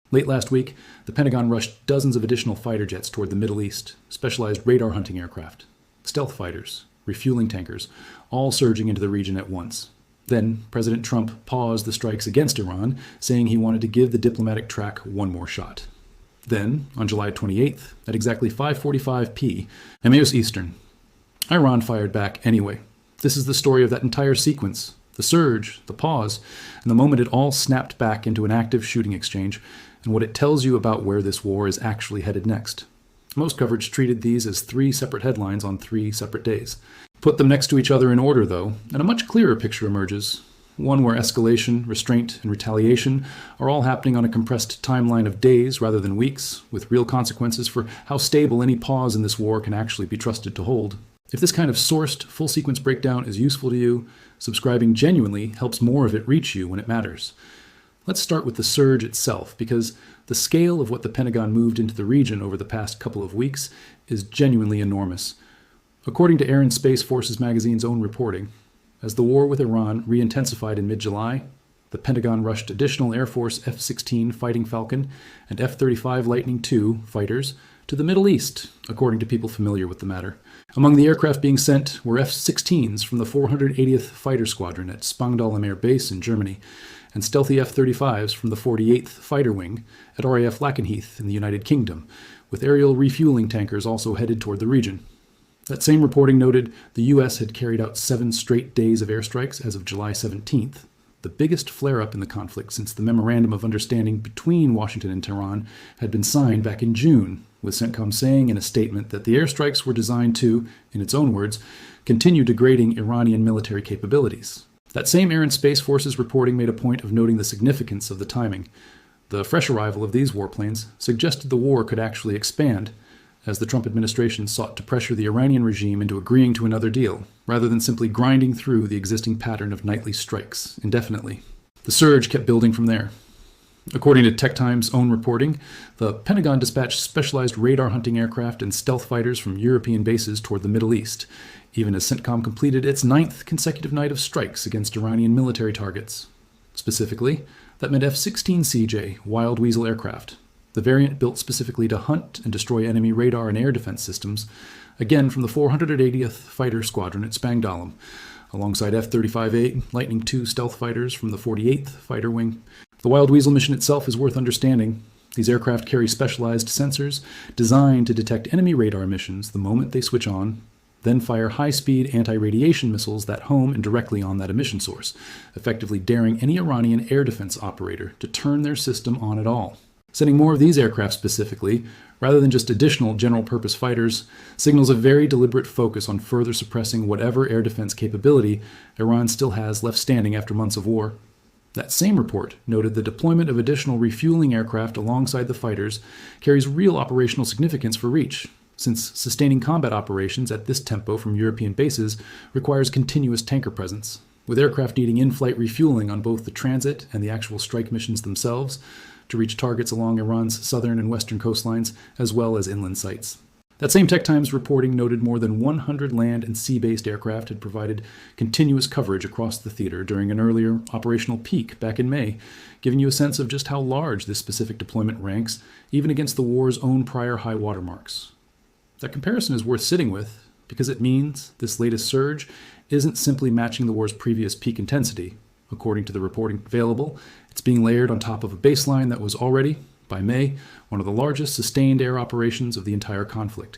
Late last week, the Pentagon rushed dozens of additional fighter jets toward the Middle East, specialized radar hunting aircraft, stealth fighters, refueling tankers, all surging into the region at once. Then, President Trump paused the strikes against Iran, saying he wanted to give the diplomatic track one more shot. Then, on July 28th, at exactly 5:45 p.m. Eastern, Iran fired back anyway. This is the story of that entire sequence: the surge, the pause, and the moment it all snapped back into an active shooting exchange, and what it tells you about where this war is actually headed next. Most coverage treated these as three separate headlines on three separate days. Put them next to each other in order, though, and a much clearer picture emerges. One where escalation, restraint, and retaliation are all happening on a compressed timeline of days rather than weeks, with real consequences for how stable any pause in this war can actually be trusted to hold. If this kind of sourced, full-sequence breakdown is useful to you, subscribing genuinely helps more of it reach you when it matters. Let's start with the surge itself, because the scale of what the Pentagon moved into the region over the past couple of weeks is genuinely enormous. According to Air and Space Forces magazine's own reporting, as the war with Iran re-intensified in mid-July, the Pentagon rushed additional Air Force F-16 Fighting Falcon and F-35 Lightning II fighters to the Middle East, according to people familiar with the matter. Among the aircraft being sent were F-16s from the 480th Fighter Squadron at Spangdahlem Air Base in Germany, and stealthy F-35s from the 48th Fighter Wing at RAF Lakenheath in the United Kingdom, with aerial refueling tankers also headed toward the region. That same reporting noted the U.S. had carried out 7 straight days of airstrikes as of July 17th, the biggest flare-up in the conflict since the Memorandum of Understanding between Washington and Tehran had been signed back in June, with CENTCOM saying in a statement that the airstrikes were designed to, in its own words, continue degrading Iranian military capabilities. That same Air and Space Forces reporting made a point of noting the significance of the timing. The fresh arrival of these warplanes suggested the war could actually expand, as the Trump administration sought to pressure the Iranian regime into agreeing to another deal, rather than simply grinding through the existing pattern of nightly strikes indefinitely. The surge kept building from there. According to Tech Time's own reporting, the Pentagon dispatched specialized radar hunting aircraft and stealth fighters from European bases toward the Middle East, even as CENTCOM completed its 9th consecutive night of strikes against Iranian military targets. Specifically, that meant F-16CJ Wild Weasel aircraft, the variant built specifically to hunt and destroy enemy radar and air defense systems, again from the 480th Fighter Squadron at Spangdahlem, alongside F-35A Lightning II stealth fighters from the 48th Fighter Wing. The Wild Weasel mission itself is worth understanding. These aircraft carry specialized sensors designed to detect enemy radar emissions the moment they switch on, then fire high-speed anti-radiation missiles that home and directly on that emission source, effectively daring any Iranian air defense operator to turn their system on at all. Sending more of these aircraft specifically, rather than just additional general-purpose fighters, signals a very deliberate focus on further suppressing whatever air defense capability Iran still has left standing after months of war. That same report noted the deployment of additional refueling aircraft alongside the fighters carries real operational significance for reach, since sustaining combat operations at this tempo from European bases requires continuous tanker presence, with aircraft needing in-flight refueling on both the transit and the actual strike missions themselves to reach targets along Iran's southern and western coastlines, as well as inland sites. That same Tech Times reporting noted more than 100 land and sea-based aircraft had provided continuous coverage across the theater during an earlier operational peak back in May, giving you a sense of just how large this specific deployment ranks, even against the war's own prior high watermarks. That comparison is worth sitting with, because it means this latest surge isn't simply matching the war's previous peak intensity. According to the reporting available, it's being layered on top of a baseline that was already, by May, one of the largest sustained air operations of the entire conflict,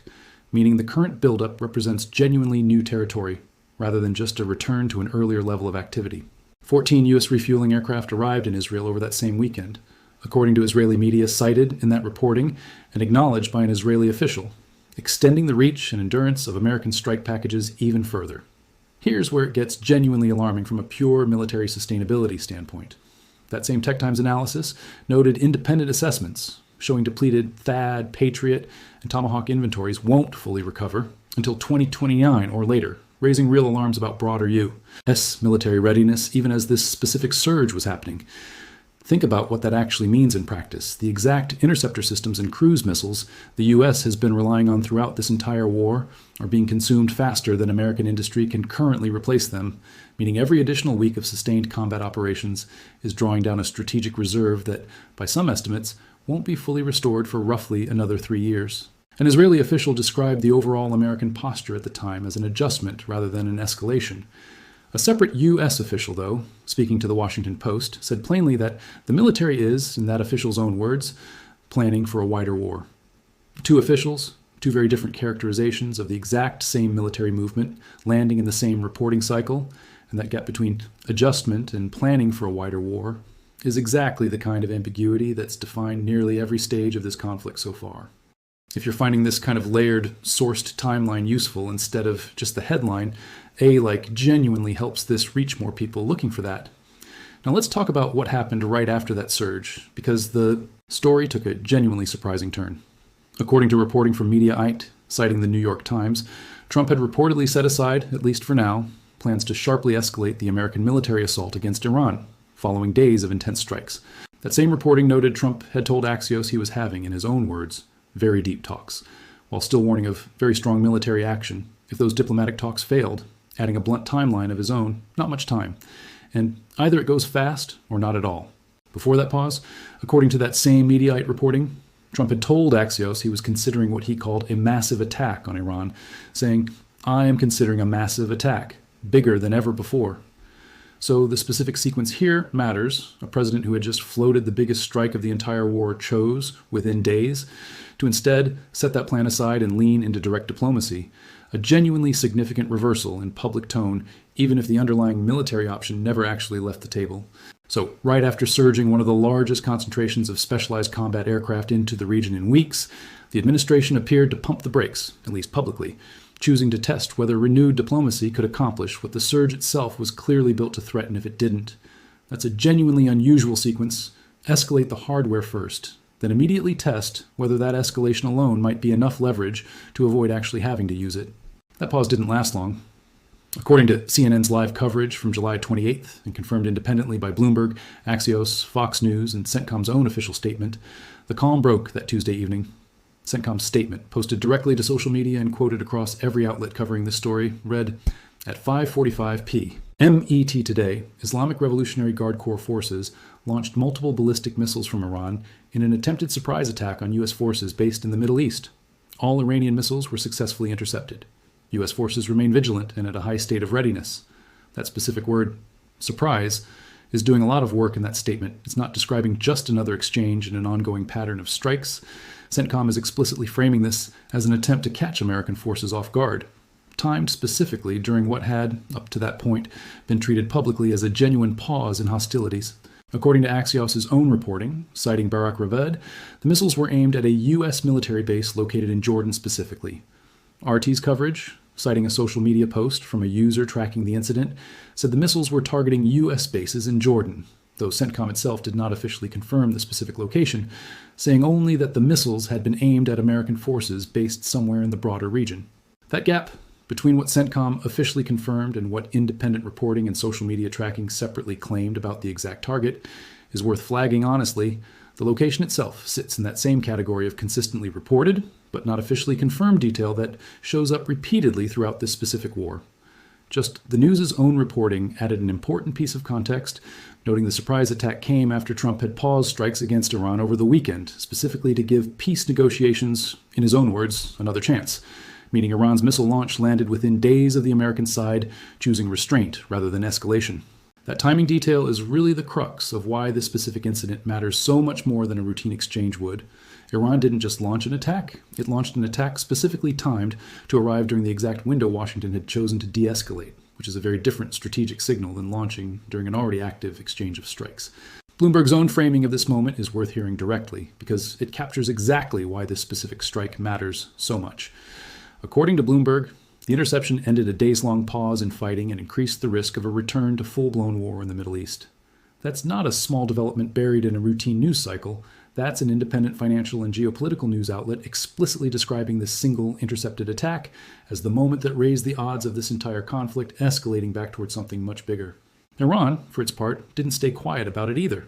meaning the current buildup represents genuinely new territory, rather than just a return to an earlier level of activity. 14 U.S. refueling aircraft arrived in Israel over that same weekend, according to Israeli media cited in that reporting and acknowledged by an Israeli official, extending the reach and endurance of American strike packages even further. Here's where it gets genuinely alarming from a pure military sustainability standpoint. That same Tech Times analysis noted independent assessments showing depleted THAAD, Patriot, and Tomahawk inventories won't fully recover until 2029 or later, raising real alarms about broader U.S. military readiness even as this specific surge was happening. Think about what that actually means in practice. The exact interceptor systems and cruise missiles the U.S. has been relying on throughout this entire war are being consumed faster than American industry can currently replace them, meaning every additional week of sustained combat operations is drawing down a strategic reserve that, by some estimates, won't be fully restored for roughly another 3 years. An Israeli official described the overall American posture at the time as an adjustment rather than an escalation. A separate U.S. official, though, speaking to the Washington Post, said plainly that the military is, in that official's own words, planning for a wider war. Two officials, two very different characterizations of the exact same military movement, landing in the same reporting cycle, and that gap between adjustment and planning for a wider war is exactly the kind of ambiguity that's defined nearly every stage of this conflict so far. If you're finding this kind of layered, sourced timeline useful instead of just the headline, A-like genuinely helps this reach more people looking for that. Now let's talk about what happened right after that surge, because the story took a genuinely surprising turn. According to reporting from Mediaite, citing the New York Times, Trump had reportedly set aside, at least for now, plans to sharply escalate the American military assault against Iran, following days of intense strikes. That same reporting noted Trump had told Axios he was having, in his own words, very deep talks, while still warning of very strong military action if those diplomatic talks failed, adding a blunt timeline of his own, not much time. And either it goes fast or not at all. Before that pause, according to that same Mediaite reporting, Trump had told Axios he was considering what he called a massive attack on Iran, saying, "I am considering a massive attack, bigger than ever before." So the specific sequence here matters. A president who had just floated the biggest strike of the entire war chose, within days, to instead set that plan aside and lean into direct diplomacy. A genuinely significant reversal in public tone, even if the underlying military option never actually left the table. So, right after surging one of the largest concentrations of specialized combat aircraft into the region in weeks, the administration appeared to pump the brakes, at least publicly, choosing to test whether renewed diplomacy could accomplish what the surge itself was clearly built to threaten if it didn't. That's a genuinely unusual sequence. Escalate the hardware first, then immediately test whether that escalation alone might be enough leverage to avoid actually having to use it. That pause didn't last long. According to CNN's live coverage from July 28th, and confirmed independently by Bloomberg, Axios, Fox News, and CENTCOM's own official statement, the calm broke that Tuesday evening. CENTCOM's statement, posted directly to social media and quoted across every outlet covering this story, read, "At 5:45 p. MET today, Islamic Revolutionary Guard Corps forces launched multiple ballistic missiles from Iran in an attempted surprise attack on U.S. forces based in the Middle East. All Iranian missiles were successfully intercepted. U.S. forces remain vigilant and at a high state of readiness." That specific word, surprise, is doing a lot of work in that statement. It's not describing just another exchange in an ongoing pattern of strikes. CENTCOM is explicitly framing this as an attempt to catch American forces off guard, timed specifically during what had, up to that point, been treated publicly as a genuine pause in hostilities. According to Axios' own reporting, citing Barak Raved, the missiles were aimed at a U.S. military base located in Jordan specifically. RT's coverage, citing a social media post from a user tracking the incident, said the missiles were targeting U.S. bases in Jordan, though CENTCOM itself did not officially confirm the specific location, saying only that the missiles had been aimed at American forces based somewhere in the broader region. That gap between what CENTCOM officially confirmed and what independent reporting and social media tracking separately claimed about the exact target is worth flagging honestly. The location itself sits in that same category of consistently reported, but not officially confirmed detail that shows up repeatedly throughout this specific war. Just the news's own reporting added an important piece of context, noting the surprise attack came after Trump had paused strikes against Iran over the weekend, specifically to give peace negotiations, in his own words, another chance, meaning Iran's missile launch landed within days of the American side choosing restraint rather than escalation. That timing detail is really the crux of why this specific incident matters so much more than a routine exchange would. Iran didn't just launch an attack, it launched an attack specifically timed to arrive during the exact window Washington had chosen to de-escalate, which is a very different strategic signal than launching during an already active exchange of strikes. Bloomberg's own framing of this moment is worth hearing directly, because it captures exactly why this specific strike matters so much. According to Bloomberg, the interception ended a days-long pause in fighting and increased the risk of a return to full-blown war in the Middle East. That's not a small development buried in a routine news cycle. That's an independent financial and geopolitical news outlet explicitly describing this single intercepted attack as the moment that raised the odds of this entire conflict escalating back towards something much bigger. Iran, for its part, didn't stay quiet about it either.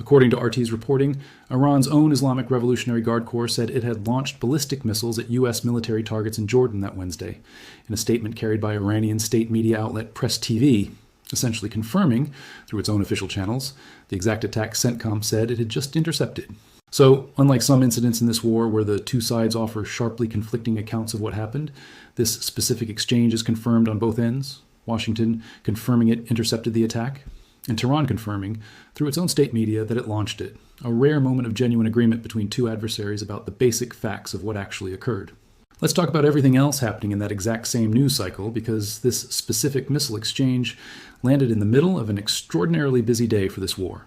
According to RT's reporting, Iran's own Islamic Revolutionary Guard Corps said it had launched ballistic missiles at U.S. military targets in Jordan that Wednesday, in a statement carried by Iranian state media outlet Press TV, essentially confirming, through its own official channels, the exact attack CENTCOM said it had just intercepted. So, unlike some incidents in this war where the two sides offer sharply conflicting accounts of what happened, this specific exchange is confirmed on both ends, Washington confirming it intercepted the attack, and Tehran confirming, through its own state media, that it launched it, a rare moment of genuine agreement between two adversaries about the basic facts of what actually occurred. Let's talk about everything else happening in that exact same news cycle, because this specific missile exchange landed in the middle of an extraordinarily busy day for this war.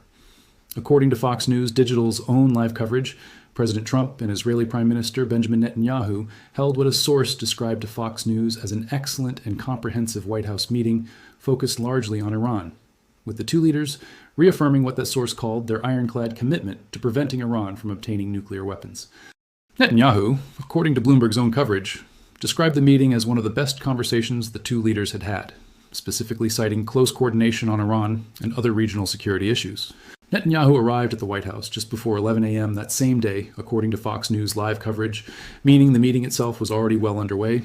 According to Fox News Digital's own live coverage, President Trump and Israeli Prime Minister Benjamin Netanyahu held what a source described to Fox News as an excellent and comprehensive White House meeting focused largely on Iran, with the two leaders reaffirming what that source called their ironclad commitment to preventing Iran from obtaining nuclear weapons. Netanyahu, according to Bloomberg's own coverage, described the meeting as one of the best conversations the two leaders had had, specifically citing close coordination on Iran and other regional security issues. Netanyahu arrived at the White House just before 11 a.m. that same day, according to Fox News live coverage, meaning the meeting itself was already well underway,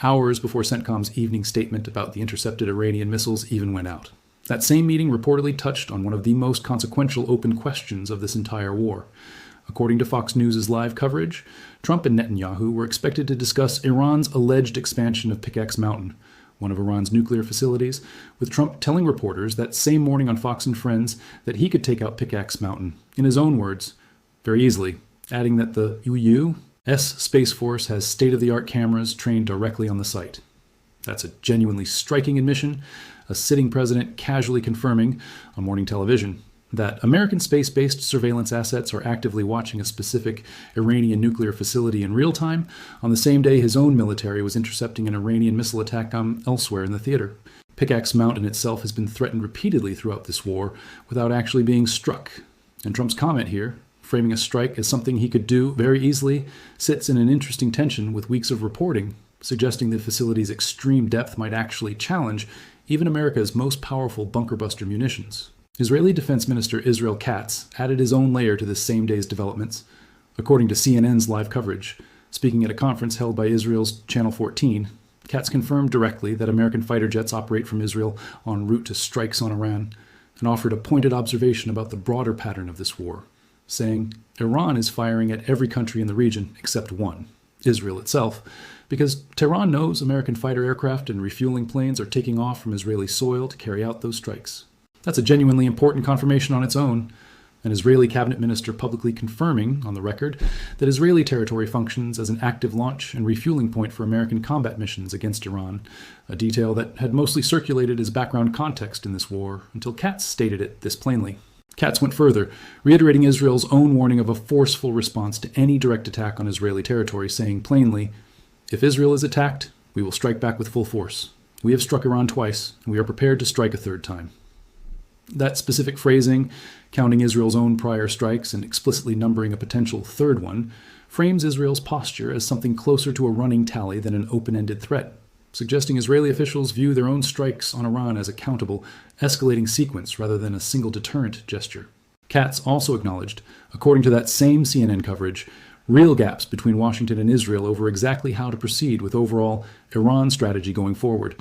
hours before CENTCOM's evening statement about the intercepted Iranian missiles even went out. That same meeting reportedly touched on one of the most consequential open questions of this entire war. According to Fox News' live coverage, Trump and Netanyahu were expected to discuss Iran's alleged expansion of Pickaxe Mountain, one of Iran's nuclear facilities, with Trump telling reporters that same morning on Fox and Friends that he could take out Pickaxe Mountain, in his own words, very easily, adding that the U.S. Space Force has state-of-the-art cameras trained directly on the site. That's a genuinely striking admission, a sitting president casually confirming on morning television that American space-based surveillance assets are actively watching a specific Iranian nuclear facility in real time on the same day his own military was intercepting an Iranian missile attack elsewhere in the theater. Pickaxe Mountain itself has been threatened repeatedly throughout this war without actually being struck. And Trump's comment here, framing a strike as something he could do very easily, sits in an interesting tension with weeks of reporting, suggesting the facility's extreme depth might actually challenge even America's most powerful bunker-buster munitions. Israeli Defense Minister Israel Katz added his own layer to this same day's developments. According to CNN's live coverage, speaking at a conference held by Israel's Channel 14, Katz confirmed directly that American fighter jets operate from Israel en route to strikes on Iran, and offered a pointed observation about the broader pattern of this war, saying Iran is firing at every country in the region except one, Israel itself, because Tehran knows American fighter aircraft and refueling planes are taking off from Israeli soil to carry out those strikes. That's a genuinely important confirmation on its own, an Israeli cabinet minister publicly confirming, on the record, that Israeli territory functions as an active launch and refueling point for American combat missions against Iran, a detail that had mostly circulated as background context in this war until Katz stated it this plainly. Katz went further, reiterating Israel's own warning of a forceful response to any direct attack on Israeli territory, saying plainly, "If Israel is attacked, we will strike back with full force. We have struck Iran twice, and we are prepared to strike a third time." That specific phrasing, counting Israel's own prior strikes and explicitly numbering a potential third one, frames Israel's posture as something closer to a running tally than an open-ended threat, suggesting Israeli officials view their own strikes on Iran as a countable, escalating sequence rather than a single deterrent gesture. Katz also acknowledged, according to that same CNN coverage, real gaps between Washington and Israel over exactly how to proceed with overall Iran strategy going forward.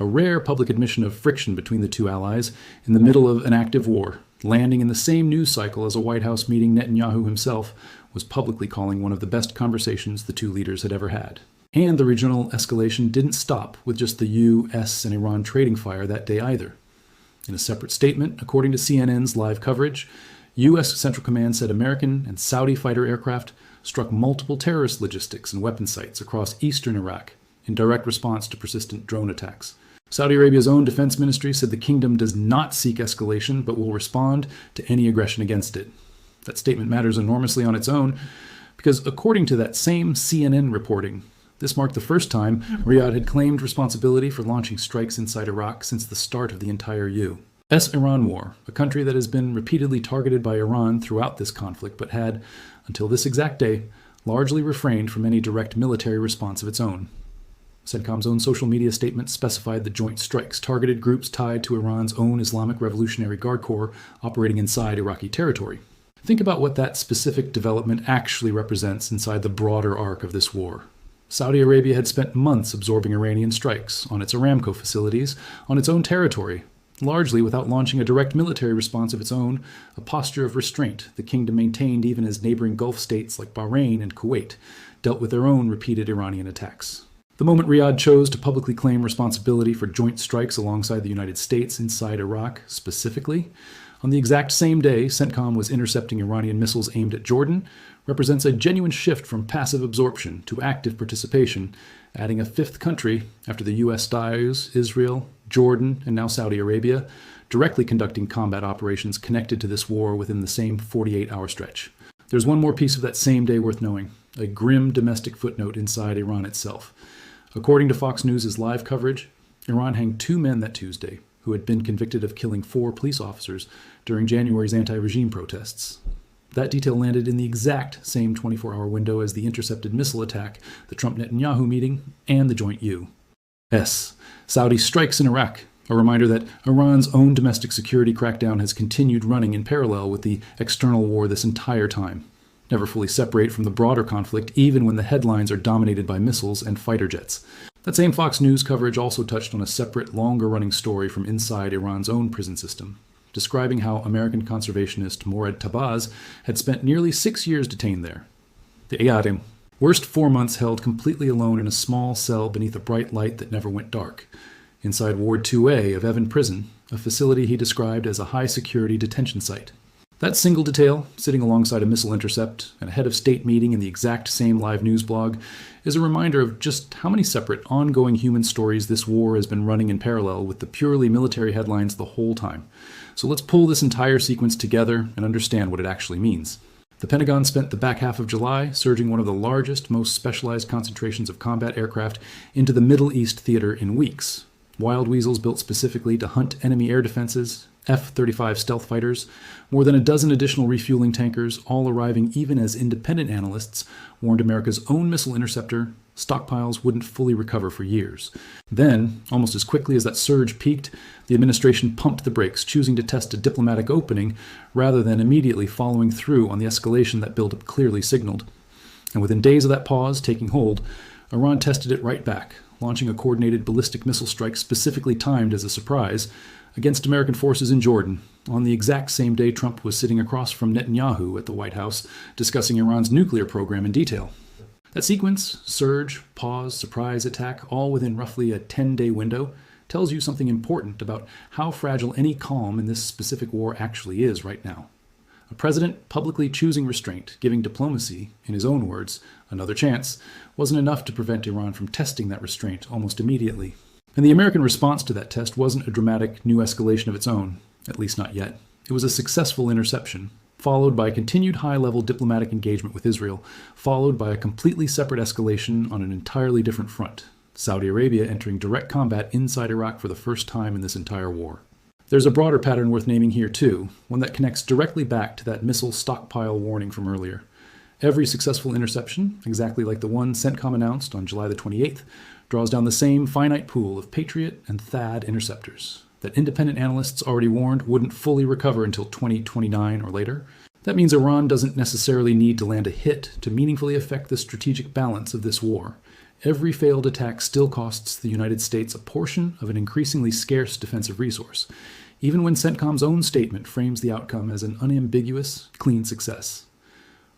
A rare public admission of friction between the two allies in the middle of an active war, landing in the same news cycle as a White House meeting Netanyahu himself was publicly calling one of the best conversations the two leaders had ever had. And the regional escalation didn't stop with just the U.S. and Iran trading fire that day either. In a separate statement, according to CNN's live coverage, U.S. Central Command said American and Saudi fighter aircraft struck multiple terrorist logistics and weapon sites across eastern Iraq in direct response to persistent drone attacks. Saudi Arabia's own defense ministry said the kingdom does not seek escalation but will respond to any aggression against it. That statement matters enormously on its own because, according to that same CNN reporting, this marked the first time Riyadh had claimed responsibility for launching strikes inside Iraq since the start of the entire U.S.-Iran war, a country that has been repeatedly targeted by Iran throughout this conflict but had, until this exact day, largely refrained from any direct military response of its own. CENTCOM's own social media statement specified the joint strikes targeted groups tied to Iran's own Islamic Revolutionary Guard Corps operating inside Iraqi territory. Think about what that specific development actually represents inside the broader arc of this war. Saudi Arabia had spent months absorbing Iranian strikes on its Aramco facilities on its own territory, largely without launching a direct military response of its own, a posture of restraint the kingdom maintained even as neighboring Gulf states like Bahrain and Kuwait dealt with their own repeated Iranian attacks. The moment Riyadh chose to publicly claim responsibility for joint strikes alongside the United States inside Iraq specifically, on the exact same day CENTCOM was intercepting Iranian missiles aimed at Jordan, represents a genuine shift from passive absorption to active participation, adding a fifth country after the U.S. styles, Israel, Jordan, and now Saudi Arabia, directly conducting combat operations connected to this war within the same 48-hour stretch. There's one more piece of that same day worth knowing, a grim domestic footnote inside Iran itself. According to Fox News' live coverage, Iran hanged 2 men that Tuesday who had been convicted of killing 4 police officers during January's anti-regime protests. That detail landed in the exact same 24-hour window as the intercepted missile attack, the Trump-Netanyahu meeting, and the joint U.S. Saudi strikes in Iraq, a reminder that Iran's own domestic security crackdown has continued running in parallel with the external war this entire time, never fully separate from the broader conflict even when the headlines are dominated by missiles and fighter jets. That same Fox News coverage also touched on a separate, longer-running story from inside Iran's own prison system, describing how American conservationist Morad Tabaz had spent nearly 6 years detained there. The Ayadim, worst 4 months held completely alone in a small cell beneath a bright light that never went dark, inside Ward 2A of Evin Prison, a facility he described as a high-security detention site. That single detail, sitting alongside a missile intercept and a head of state meeting in the exact same live news blog, is a reminder of just how many separate, ongoing human stories this war has been running in parallel with the purely military headlines the whole time. So let's pull this entire sequence together and understand what it actually means. The Pentagon spent the back half of July surging one of the largest, most specialized concentrations of combat aircraft into the Middle East theater in weeks. Wild Weasels built specifically to hunt enemy air defenses, F-35 stealth fighters, more than a dozen additional refueling tankers, all arriving even as independent analysts warned America's own missile interceptor stockpiles wouldn't fully recover for years. Then, almost as quickly as that surge peaked, the administration pumped the brakes, choosing to test a diplomatic opening rather than immediately following through on the escalation that buildup clearly signaled. And within days of that pause taking hold, Iran tested it right back, launching a coordinated ballistic missile strike specifically timed as a surprise against American forces in Jordan, on the exact same day Trump was sitting across from Netanyahu at the White House discussing Iran's nuclear program in detail. That sequence, surge, pause, surprise, attack, all within roughly a 10-day window, tells you something important about how fragile any calm in this specific war actually is right now. A president publicly choosing restraint, giving diplomacy, in his own words, another chance, wasn't enough to prevent Iran from testing that restraint almost immediately. And the American response to that test wasn't a dramatic new escalation of its own, at least not yet. It was a successful interception, followed by a continued high-level diplomatic engagement with Israel, followed by a completely separate escalation on an entirely different front, Saudi Arabia entering direct combat inside Iraq for the first time in this entire war. There's a broader pattern worth naming here too, one that connects directly back to that missile stockpile warning from earlier. Every successful interception, exactly like the one CENTCOM announced on July the 28th, draws down the same finite pool of Patriot and THAAD interceptors that independent analysts already warned wouldn't fully recover until 2029 or later. That means Iran doesn't necessarily need to land a hit to meaningfully affect the strategic balance of this war. Every failed attack still costs the United States a portion of an increasingly scarce defensive resource, even when CENTCOM's own statement frames the outcome as an unambiguous, clean success.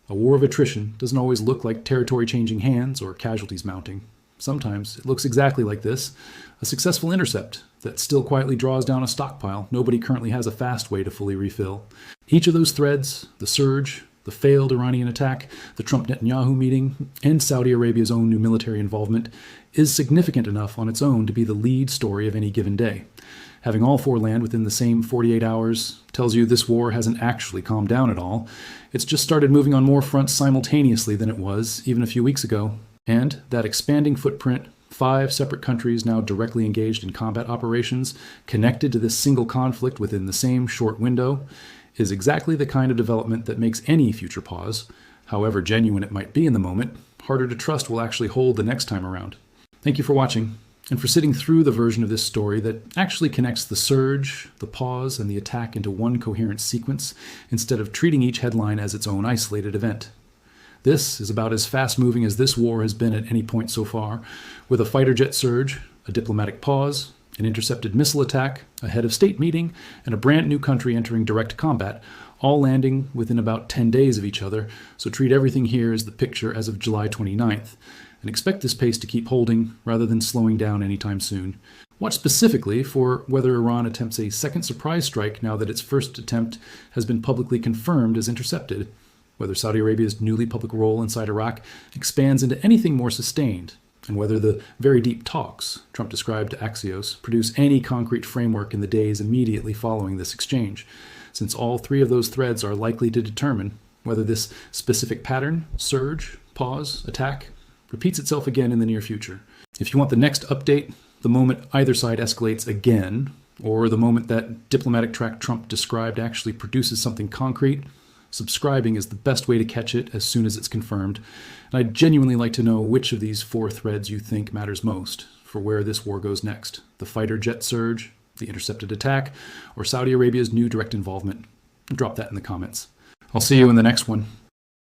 A war of attrition doesn't always look like territory changing hands or casualties mounting. Sometimes it looks exactly like this, a successful intercept that still quietly draws down a stockpile nobody currently has a fast way to fully refill. Each of those threads, the surge, the failed Iranian attack, the Trump-Netanyahu meeting, and Saudi Arabia's own new military involvement, is significant enough on its own to be the lead story of any given day. Having all 4 land within the same 48 hours tells you this war hasn't actually calmed down at all. It's just started moving on more fronts simultaneously than it was even a few weeks ago. And that expanding footprint, 5 separate countries now directly engaged in combat operations, connected to this single conflict within the same short window, is exactly the kind of development that makes any future pause, however genuine it might be in the moment, harder to trust will actually hold the next time around. Thank you for watching, and for sitting through the version of this story that actually connects the surge, the pause, and the attack into one coherent sequence, instead of treating each headline as its own isolated event. This is about as fast-moving as this war has been at any point so far, with a fighter jet surge, a diplomatic pause, an intercepted missile attack, a head of state meeting, and a brand new country entering direct combat, all landing within about 10 days of each other, so treat everything here as the picture as of July 29th, and expect this pace to keep holding rather than slowing down anytime soon. Watch specifically for whether Iran attempts a second surprise strike now that its first attempt has been publicly confirmed as intercepted, whether Saudi Arabia's newly public role inside Iraq expands into anything more sustained, and whether the very deep talks Trump described to Axios produce any concrete framework in the days immediately following this exchange, since all three of those threads are likely to determine whether this specific pattern, surge, pause, attack, repeats itself again in the near future. If you want the next update, the moment either side escalates again, or the moment that diplomatic track Trump described actually produces something concrete, subscribing is the best way to catch it as soon as it's confirmed. And I'd genuinely like to know which of these four threads you think matters most for where this war goes next: the fighter jet surge, the intercepted attack, or Saudi Arabia's new direct involvement. Drop that in the comments. I'll see you in the next one.